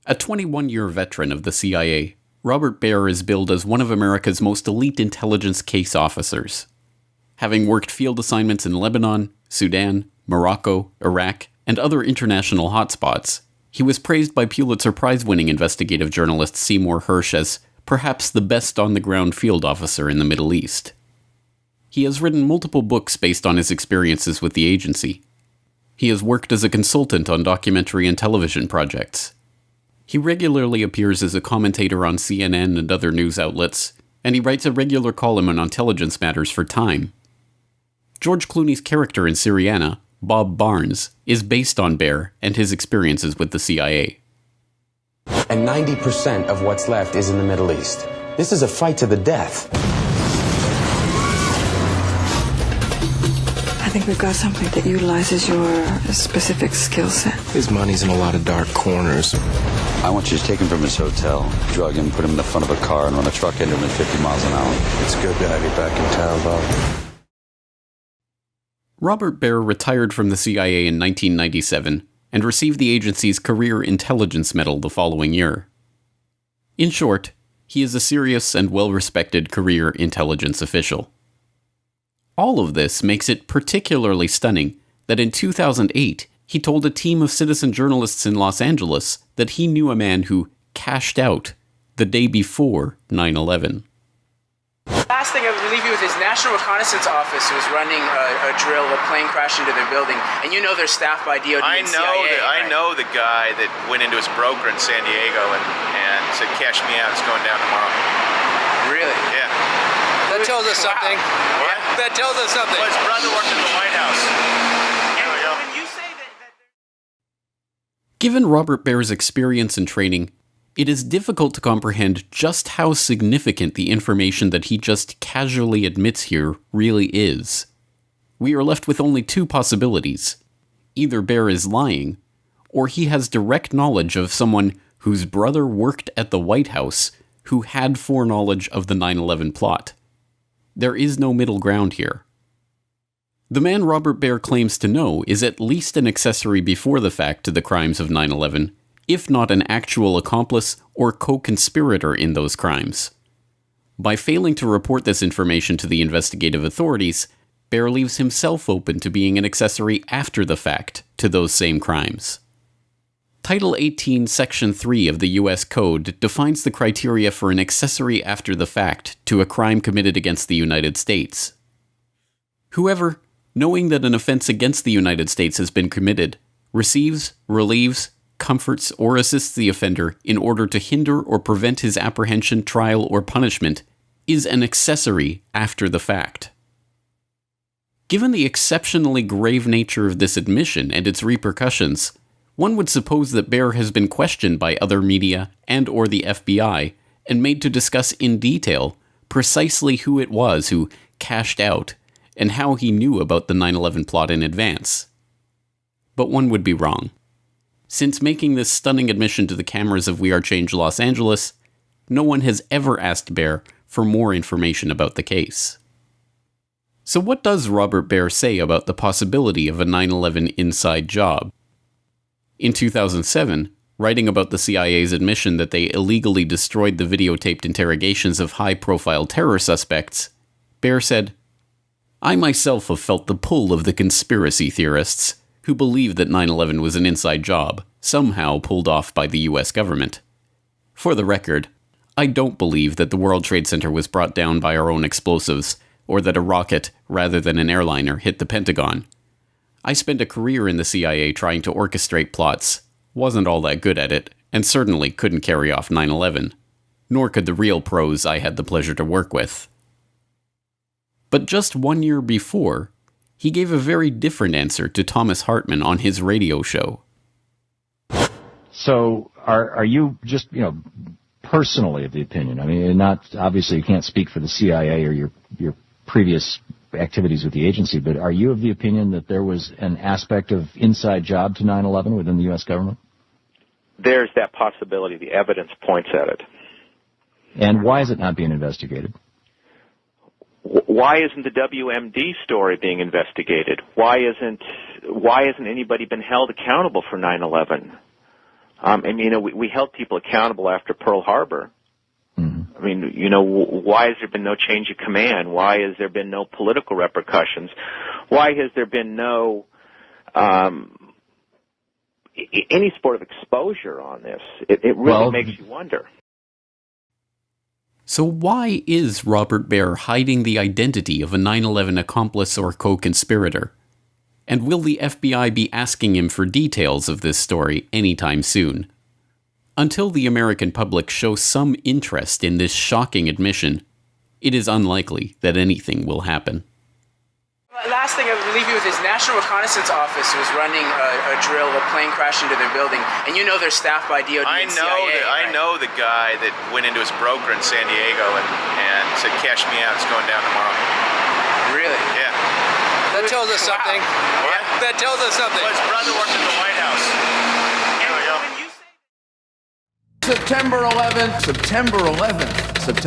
A 21-year veteran of the CIA, Robert Baer is billed as one of America's most elite intelligence case officers. Having worked field assignments in Lebanon, Sudan, Morocco, Iraq, and other international hotspots, he was praised by Pulitzer Prize-winning investigative journalist Seymour Hersh as perhaps the best on-the-ground field officer in the Middle East. He has written multiple books based on his experiences with the agency. He has worked as a consultant on documentary and television projects. He regularly appears as a commentator on CNN and other news outlets, and he writes a regular column on intelligence matters for Time. George Clooney's character in Syriana, Bob Barnes, is based on Baer and his experiences with the CIA. And 90% of what's left is in the Middle East. This is a fight to the death. I think we've got something that utilizes your specific skill set. His money's in a lot of dark corners. I want you to take him from his hotel, drug him, put him in the front of a car, and run a truck into him at 50 miles an hour. It's good to have you back in town, Bob. Robert Baer retired from the CIA in 1997 and received the agency's Career Intelligence Medal the following year. In short, he is a serious and well-respected career intelligence official. All of this makes it particularly stunning that in 2008, he told a team of citizen journalists in Los Angeles that he knew a man who cashed out the day before 9/11. Last thing I believe he was his National Reconnaissance Office who was running a drill. A plane crashed into their building, and you know they're staffed by DOD and CIA. I know the guy that went into his broker in San Diego and said, "Cash me out. It's going down tomorrow." Really? Yeah. That tells us something. What? That tells us something. Well, his brother worked in the White House. There we go. When you say that... Given Robert Baer's experience and training, it is difficult to comprehend just how significant the information that he just casually admits here really is. We are left with only two possibilities. Either Baer is lying, or he has direct knowledge of someone whose brother worked at the White House who had foreknowledge of the 9/11 plot. There is no middle ground here. The man Robert Baer claims to know is at least an accessory before the fact to the crimes of 9/11, if not an actual accomplice or co-conspirator in those crimes. By failing to report this information to the investigative authorities, Baer leaves himself open to being an accessory after the fact to those same crimes. Title 18, Section 3 of the U.S. Code defines the criteria for an accessory after the fact to a crime committed against the United States. Whoever, knowing that an offense against the United States has been committed, receives, relieves, comforts, or assists the offender in order to hinder or prevent his apprehension, trial, or punishment, is an accessory after the fact. Given the exceptionally grave nature of this admission and its repercussions, one would suppose that Baer has been questioned by other media and or the FBI and made to discuss in detail precisely who it was who cashed out and how he knew about the 9/11 plot in advance. But one would be wrong. Since making this stunning admission to the cameras of We Are Change Los Angeles, no one has ever asked Baer for more information about the case. So what does Robert Baer say about the possibility of a 9/11 inside job? In 2007, writing about the CIA's admission that they illegally destroyed the videotaped interrogations of high-profile terror suspects, Baer said, "I myself have felt the pull of the conspiracy theorists who believe that 9/11 was an inside job, somehow pulled off by the US government. For the record, I don't believe that the World Trade Center was brought down by our own explosives, or that a rocket, rather than an airliner, hit the Pentagon. I spent a career in the CIA trying to orchestrate plots, wasn't all that good at it, and certainly couldn't carry off 9/11. Nor could the real pros I had the pleasure to work with." But just 1 year before, he gave a very different answer to Thomas Hartman on his radio show. So are you just, personally of the opinion, I mean, not obviously you can't speak for the CIA or your previous activities with the agency, but are you of the opinion that there was an aspect of inside job to 9/11 within the U.S. government? There's that possibility. The evidence points at it. And why is it not being investigated? Why isn't the WMD story being investigated? Why hasn't anybody been held accountable for 9/11? And, you know, we held people accountable after Pearl Harbor. I mean, you know, why has there been no change of command? Why has there been no political repercussions? Why has there been no any sort of exposure on this? It really makes you wonder. So why is Robert Baer hiding the identity of a 9/11 accomplice or co-conspirator? And will the FBI be asking him for details of this story anytime soon? Until the American public shows some interest in this shocking admission, it is unlikely that anything will happen. Last thing I would leave you with is National Reconnaissance Office was running a drill, a plane crashed into their building, and you know they're staffed by DOD and CIA. I know the guy that went into his broker in San Diego and said, "Cash me out, it's going down tomorrow." Really? Yeah. That tells us something. What? That tells us something. Well, his brother worked in the White House. There we go. September 11th.